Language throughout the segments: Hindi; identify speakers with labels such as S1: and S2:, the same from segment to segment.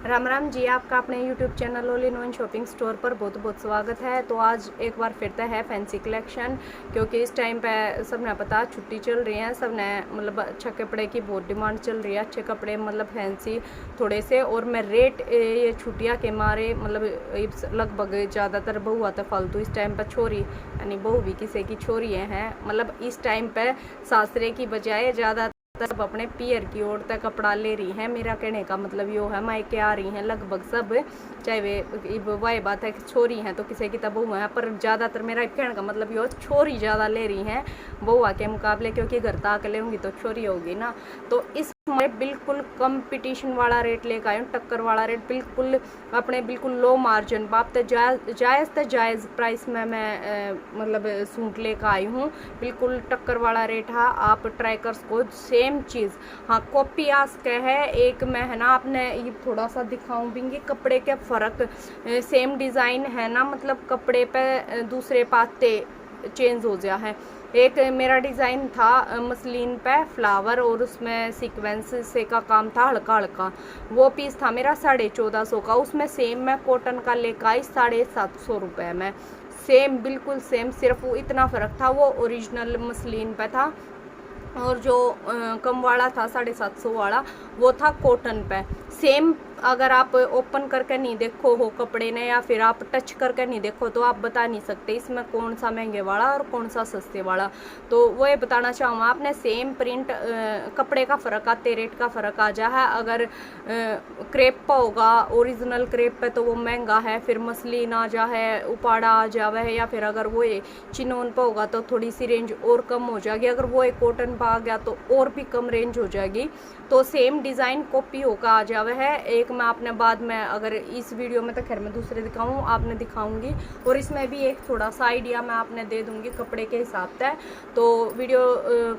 S1: राम राम जी, आपका अपने YouTube channel all in one shopping store पर बहुत बहुत स्वागत है। तो आज एक बार फिर से है फैंसी कलेक्शन, क्योंकि इस टाइम पे सबने पता छुट्टी चल रही है, सबने मतलब अच्छा कपड़े की बहुत डिमांड चल रही है, अच्छे कपड़े मतलब फैंसी थोड़े से। और मैं रेट ये छुट्टियाँ के मारे मतलब लगभग ज़्यादातर बहू आता फालतू इस टाइम पर छोरी यानी बहू भी किसी की छोरी हैं, मतलब इस टाइम पे सासरे की बजाय ज़्यादा सब अपने पियर की ओर तक कपड़ा ले रही हैं। मेरा कहने का मतलब यो है, मायके आ रही हैं लगभग सब, चाहे वे वही बात है कि छोरी हैं तो किसी की तब बहू है, पर ज़्यादातर मेरा कहने का मतलब यो छोरी ज़्यादा ले रही हैं बहुआ के मुकाबले, क्योंकि घर तक लेंगी तो छोरी होगी ना। तो इस बिल्कुल कंपटीशन वाला रेट लेकर आए हूँ, टक्कर वाला रेट, बिल्कुल अपने बिल्कुल लो मार्जिन बाप तक जायज़ प्राइस में मैं मतलब सूट लेकर आई हूँ। बिल्कुल टक्कर वाला रेट है, आप ट्राई कर सको सेम चीज़। हाँ, कॉपी आस के है एक मैं है ना, आपने ये थोड़ा सा दिखाऊंगी कपड़े के फ़र्क। सेम डिज़ाइन है ना, मतलब कपड़े पे दूसरे पाते चेंज हो गया है। एक मेरा डिज़ाइन था मसलिन पे फ्लावर और उसमें सीक्वेंस से का काम था हल्का हल्का, वो पीस था मेरा 1450 का। उसमें सेम मैं कॉटन का लेकर आई 750 रुपये में, सेम बिल्कुल सेम, सिर्फ वो इतना फ़र्क था, वो ओरिजिनल मसलिन पे था और जो कम वाला था 750 वाला वो था कॉटन पे। सेम अगर आप ओपन करके नहीं देखो हो कपड़े ने, या फिर आप टच करके नहीं देखो, तो आप बता नहीं सकते इसमें कौन सा महंगे वाला और कौन सा सस्ते वाला। तो वो ये बताना चाहूँगा, आपने सेम प्रिंट कपड़े का फ़र्क आते, रेट का फ़र्क आ जा है। अगर क्रेप पर होगा ओरिजिनल क्रेप पे तो वो महंगा है, फिर मसलिन आ जा है, उपाड़ा आ जावे है, या फिर अगर वो चिनोन पर होगा तो थोड़ी सी रेंज और कम हो जाएगी, अगर वो एक कॉटन पर आ गया तो और भी कम रेंज हो जाएगी। तो सेम डिज़ाइन कॉपी होकर आ जावे है। एक मैं आपने बाद में अगर इस वीडियो में तो खैर मैं दूसरे दिखाऊँ आपने दिखाऊंगी, और इसमें भी एक थोड़ा सा आइडिया मैं आपने दे दूंगी कपड़े के हिसाब से। तो वीडियो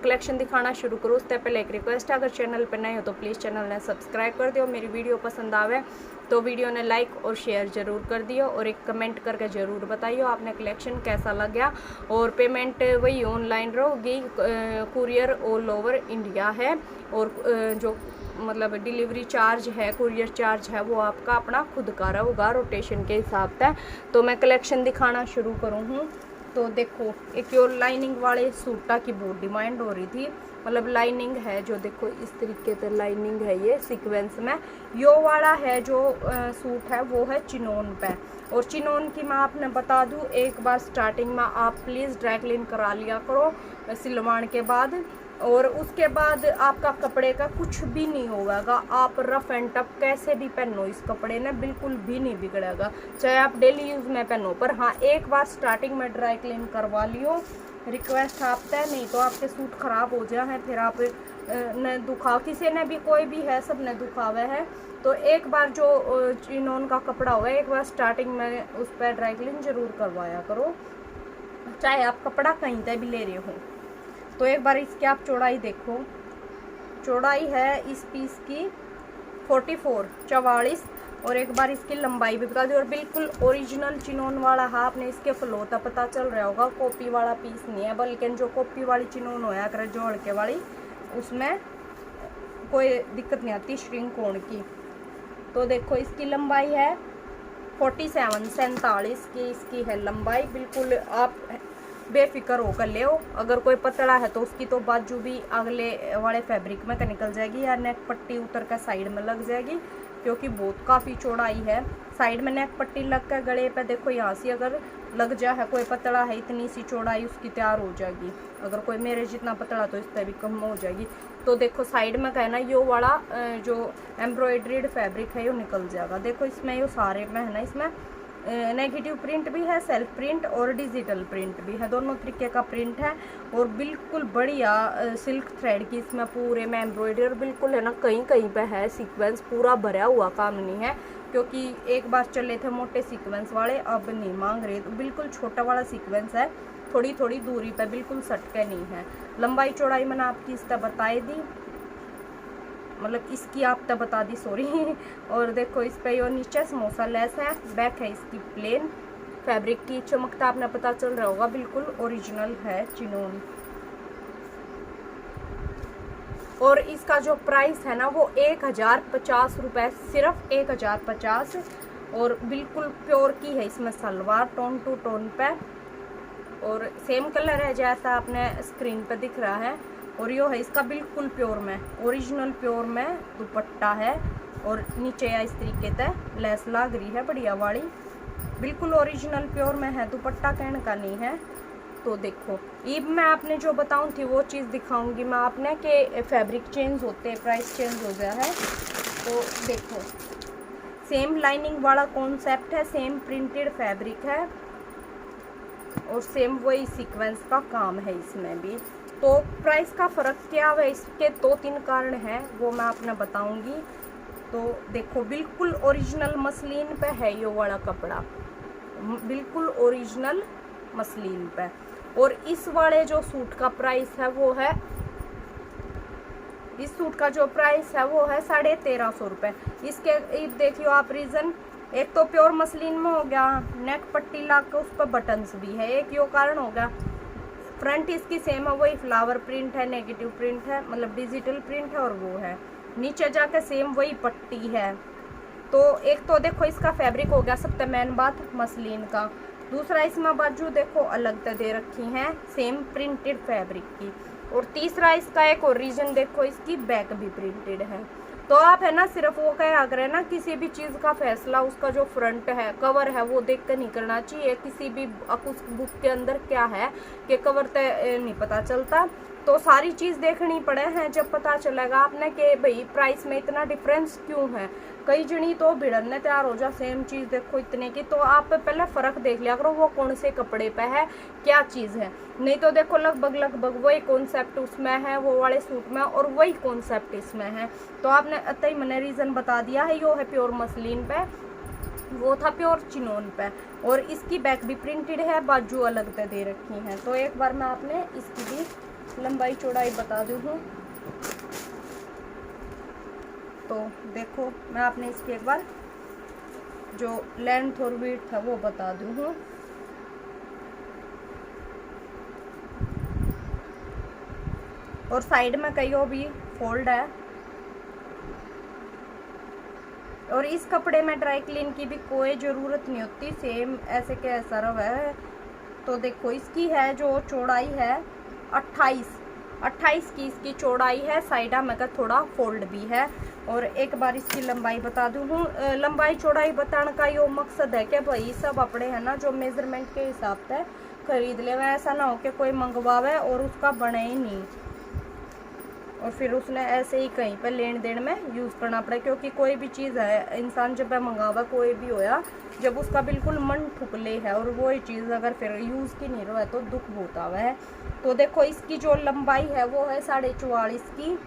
S1: कलेक्शन दिखाना शुरू करो उससे पहले एक रिक्वेस्ट है, अगर चैनल पर नए हो तो प्लीज़ चैनल ने सब्सक्राइब कर दियो। मेरी वीडियो पसंद आवे तो वीडियो ने लाइक और शेयर ज़रूर कर दियो, और एक कमेंट करके ज़रूर बताइए आपने कलेक्शन कैसा लग गया। और पेमेंट वही ऑनलाइन रहोगी, कुरियर ऑल ओवर इंडिया है, और जो मतलब डिलीवरी चार्ज है, कुरियर चार्ज है, वो आपका अपना खुद का होगा रोटेशन के हिसाब से। तो मैं कलेक्शन दिखाना शुरू करूँ हूँ। तो देखो, एक यो लाइनिंग वाले सूटा की बहुत डिमांड हो रही थी, मतलब लाइनिंग है जो देखो इस तरीके से लाइनिंग है, ये सीक्वेंस में यो वाला है जो सूट है वो है चिनोन पे। और चिनोन की मैं आपने बता दूँ, एक बार स्टार्टिंग में आप प्लीज़ ड्राई क्लीन करा लिया करो सिलवाने के बाद, और उसके बाद आपका कपड़े का कुछ भी नहीं होगा। आप रफ एंड टफ कैसे भी पहनो इस कपड़े ने बिल्कुल भी नहीं बिगड़ेगा, चाहे आप डेली यूज़ में पहनो। पर हाँ, एक बार स्टार्टिंग में ड्राई क्लीन करवा लियो, रिक्वेस्ट आपसे, नहीं तो आपके सूट ख़राब हो जाए हैं, फिर आप न दुखाओ, किसी ने भी कोई भी है सब ने दुखावे है। तो एक बार जो चिनोन का कपड़ा होगा, एक बार स्टार्टिंग में उस पर ड्राई क्लीन ज़रूर करवाया करो, चाहे आप कपड़ा कहीं से भी ले रहे हो। तो एक बार इसकी आप चौड़ाई देखो, चौड़ाई है इस पीस की 44 और एक बार इसकी लंबाई भी बता दी। और बिल्कुल ओरिजिनल चिनोन वाला है, आपने इसके फ्लोता पता चल रहा होगा, कॉपी वाला पीस नहीं है, बल्कि जो कॉपी वाली चिनोन होया करे जो हल्के वाली, उसमें कोई दिक्कत नहीं आती श्रिंक होने की। तो देखो इसकी लंबाई है 47 की इसकी है लंबाई। बिल्कुल आप बेफिक्र होकर ले हो। अगर कोई पतला है तो उसकी तो बाजू भी अगले वाले फैब्रिक में का निकल जाएगी, या नेक पट्टी उतर कर साइड में लग जाएगी, क्योंकि बहुत काफ़ी चौड़ाई है। साइड में नेक पट्टी लग कर गले पे देखो यहाँ से अगर लग जा है, कोई पतला है इतनी सी चौड़ाई उसकी तैयार हो जाएगी। अगर कोई मेरे जितना पतला तो इससे भी कम हो जाएगी। तो देखो साइड में कहना यो वाला जो एम्ब्रॉयड्रीड फैब्रिक है यो निकल जाएगा। देखो इसमें यो सारे में है ना, इसमें नेगेटिव प्रिंट भी है, सेल्फ प्रिंट और डिजिटल प्रिंट भी है, दोनों तरीके का प्रिंट है। और बिल्कुल बढ़िया सिल्क थ्रेड की इसमें पूरे में एम्ब्रॉयडरी, और बिल्कुल है ना कहीं कहीं पे है सीक्वेंस, पूरा भरा हुआ काम नहीं है, क्योंकि एक बार चले थे मोटे सीक्वेंस वाले, अब नहीं मांग रहे। तो बिल्कुल छोटा वाला सीक्वेंस है, थोड़ी थोड़ी दूरी पे, बिल्कुल सटके नहीं है। लंबाई चौड़ाई मैंने आपकी इसका बताई दी, मतलब इसकी आप तब बता दी, सॉरी। और देखो इस पे यो नीचे समोसा लेस है, बैक है इसकी प्लेन, फैब्रिक की चमकता आपने पता चल रहा होगा, बिल्कुल ओरिजिनल है चिनोन। और इसका जो प्राइस है ना वो 1050 रुपये, सिर्फ 1050। और बिल्कुल प्योर की है इसमें सलवार, टोन टू टोन पे, और सेम कलर है जैसा आपने स्क्रीन पे दिख रहा है। और यो है इसका बिल्कुल प्योर में, ओरिजिनल प्योर में दुपट्टा है। और नीचे या इस तरीके से लेस लग रही है बढ़िया वाली, बिल्कुल ओरिजिनल प्योर में है, दुपट्टा कहने का नहीं है। तो देखो ये मैं आपने जो बताऊं थी वो चीज़ दिखाऊंगी मैं आपने कि फैब्रिक चेंज होते हैं, प्राइस चेंज हो गया है। तो देखो सेम लाइनिंग वाला कॉन्सेप्ट है, सेम प्रिंटेड फैब्रिक है और सेम वही सीक्वेंस का काम है इसमें भी। तो प्राइस का फ़र्क क्या है, इसके 2-3 कारण हैं, वो मैं आपने बताऊंगी। तो देखो बिल्कुल ओरिजिनल मसलिन पे है ये वाला कपड़ा, बिल्कुल ओरिजिनल मसलिन पे। और इस वाले जो सूट का प्राइस है वो है, इस सूट का जो प्राइस है वो है 1350 रुपये। इसके देखियो आप रीज़न, एक तो प्योर मसलिन में हो गया, नेक पट्टी ला के उस पर बटन्स भी है, एक यो कारण हो गया। फ्रंट इसकी सेम है, वही फ्लावर प्रिंट है, नेगेटिव प्रिंट है, मतलब डिजिटल प्रिंट है, और वो है नीचे जाके सेम वही पट्टी है। तो एक तो देखो इसका फैब्रिक हो गया सबसे मेन बात मसलिन का। दूसरा इसमें बाजू देखो अलग दे रखी हैं सेम प्रिंटेड फैब्रिक की। और तीसरा इसका एक और रीजन देखो, इसकी बैक भी प्रिंटेड है। तो आप है ना सिर्फ वो कह अगर है ना किसी भी चीज़ का फैसला उसका जो फ्रंट है, कवर है, वो देख कर नहीं करना चाहिए। किसी भी उस बुक के अंदर क्या है कि कवर तय नहीं पता चलता, तो सारी चीज़ देखनी पड़े हैं, जब पता चलेगा आपने कि भाई प्राइस में इतना डिफरेंस क्यों है। कई जनी तो भिड़ने तैयार हो जा सेम चीज़ देखो इतने की, तो आप पहले फ़र्क देख लिया करो वो कौन से कपड़े पे है, क्या चीज़ है। नहीं तो देखो लगभग वही कॉन्सेप्ट उसमें है, वो वाले सूट में, और वही कॉन्सेप्ट इसमें है। तो आपने अतई मैंने रीज़न बता दिया है, यो है प्योर मसलिन पे, वो था प्योर चिनोन पे। और इसकी बैक भी प्रिंटेड है, बाजू अलग दे रखी हैं। तो एक बार मैं आपने इसकी भी लंबाई चौड़ाई बता दूँ। तो देखो मैं आपने इसकी एक बार जो लेंथ और विड्थ है वो बता दूँ। और साइड में कहीं भी फोल्ड है। और इस कपड़े में ड्राई क्लीन की भी कोई ज़रूरत नहीं होती, सेम ऐसे के ऐसा रहा है। तो देखो इसकी है जो चौड़ाई है 28 की इसकी चौड़ाई है, साइड में का थोड़ा फोल्ड भी है। और एक बार इसकी लंबाई बता दूँ। लंबाई चौड़ाई बताने का यो मकसद है कि भाई सब अपने है ना जो मेजरमेंट के हिसाब से खरीद ले, ऐसा ना हो कि कोई मंगवावे और उसका बने ही नहीं और फिर उसने ऐसे ही कहीं पर लेन देन में यूज़ करना पड़े। क्योंकि कोई भी चीज़ है इंसान जब मंगावा कोई भी होया, जब उसका बिल्कुल मन ठुकले है और वही चीज़ अगर फिर यूज़ की नहीं रहा है तो दुख बहुत आवा है। तो देखो इसकी जो लंबाई है वो है 44.5 की,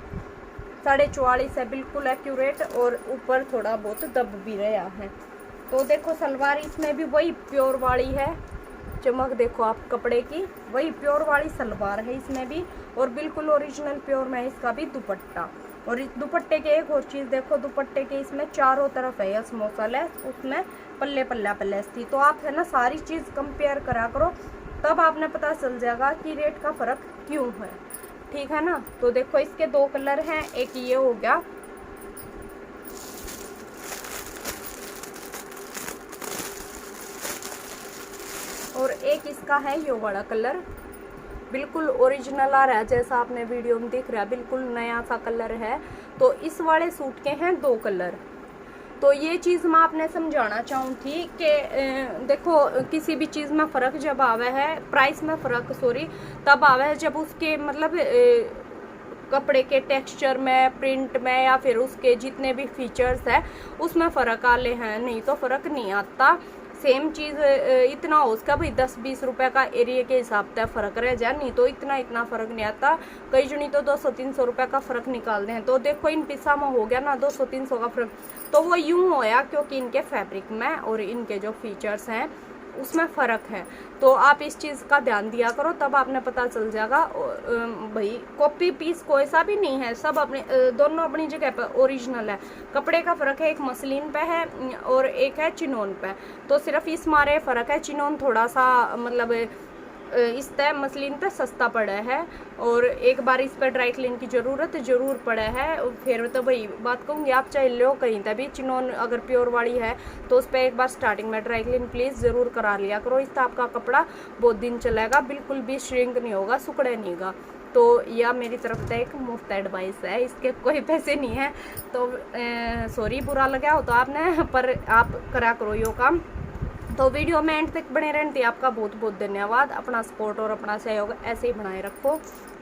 S1: 44.5 है बिल्कुल एक्यूरेट, और ऊपर थोड़ा बहुत दब भी रहा है। तो देखो सलवार इसमें भी वही प्योर वाली है, चमक देखो आप कपड़े की, वही प्योर वाली सलवार है इसमें भी, और बिल्कुल ओरिजिनल प्योर में इसका भी दुपट्टा। और इस दुपट्टे के एक और चीज़ देखो, दुपट्टे के इसमें चारों तरफ है समोसा लेस, उसमें पल्ले पल्ला लेस थी। तो आप है ना सारी चीज़ कंपेयर करा करो, तब आपने पता चल जाएगा कि रेट का फ़र्क क्यों है, ठीक है ना। तो देखो इसके 2 कलर हैं, एक ये हो गया और एक इसका है ये वाला कलर, बिल्कुल ओरिजिनल आ रहा है जैसा आपने वीडियो में दिख रहा है, बिल्कुल नया सा कलर है। तो इस वाले सूट के हैं 2 कलर। तो ये चीज़ मैं आपने समझाना चाहूँ थी कि देखो किसी भी चीज़ में फ़र्क जब आवे है, प्राइस में फ़र्क तब आवे है जब उसके मतलब कपड़े के टेक्सचर में, प्रिंट में, या फिर उसके जितने भी फीचर्स है उसमें फ़र्क आले हैं, नहीं तो फ़र्क नहीं आता। सेम चीज़ इतना हो उसका भाई 10-20 रुपये का एरिया के हिसाब से फ़र्क रह जाए, नहीं तो इतना फ़र्क नहीं आता। कई जनी तो 200-300 रुपये का फ़र्क निकालते हैं। तो देखो इन पिसा में हो गया ना 200-300 का फ़र्क, तो वो यूँ होया क्योंकि इनके फैब्रिक में और इनके जो फीचर्स हैं उसमें फ़र्क है। तो आप इस चीज़ का ध्यान दिया करो, तब आपने पता चल जाएगा। भाई कॉपी पीस कोई सा भी नहीं है, सब अपने दोनों अपनी जगह पर ओरिजिनल है। कपड़े का फ़र्क है, एक मसलिन पे है और एक है चिनोन पे। तो सिर्फ इस मारे फ़र्क है, चिनोन थोड़ा सा मतलब इस तय मसलिन तय सस्ता पड़ा है और एक बार इस पर ड्राई क्लीन की ज़रूरत ज़रूर पड़ा है। फिर तो वही बात कहूँगी, आप चाहे लो कहीं तभी चिनोन अगर प्योर वाली है तो उस पर एक बार स्टार्टिंग में ड्राई क्लीन प्लीज़ ज़रूर करा लिया करो। इससे आपका कपड़ा बहुत दिन चलेगा, बिल्कुल भी श्रिंक नहीं होगा, सुखड़े नहीं होगा। तो यह मेरी तरफ से एक मुफ्त एडवाइस है, इसके कोई पैसे नहीं है। तो सॉरी बुरा लगा हो तो आपने, पर आप करा करो यो काम। तो वीडियो में एंड तक बने रहने आपका बहुत बहुत धन्यवाद। अपना सपोर्ट और अपना सहयोग ऐसे ही बनाए रखो।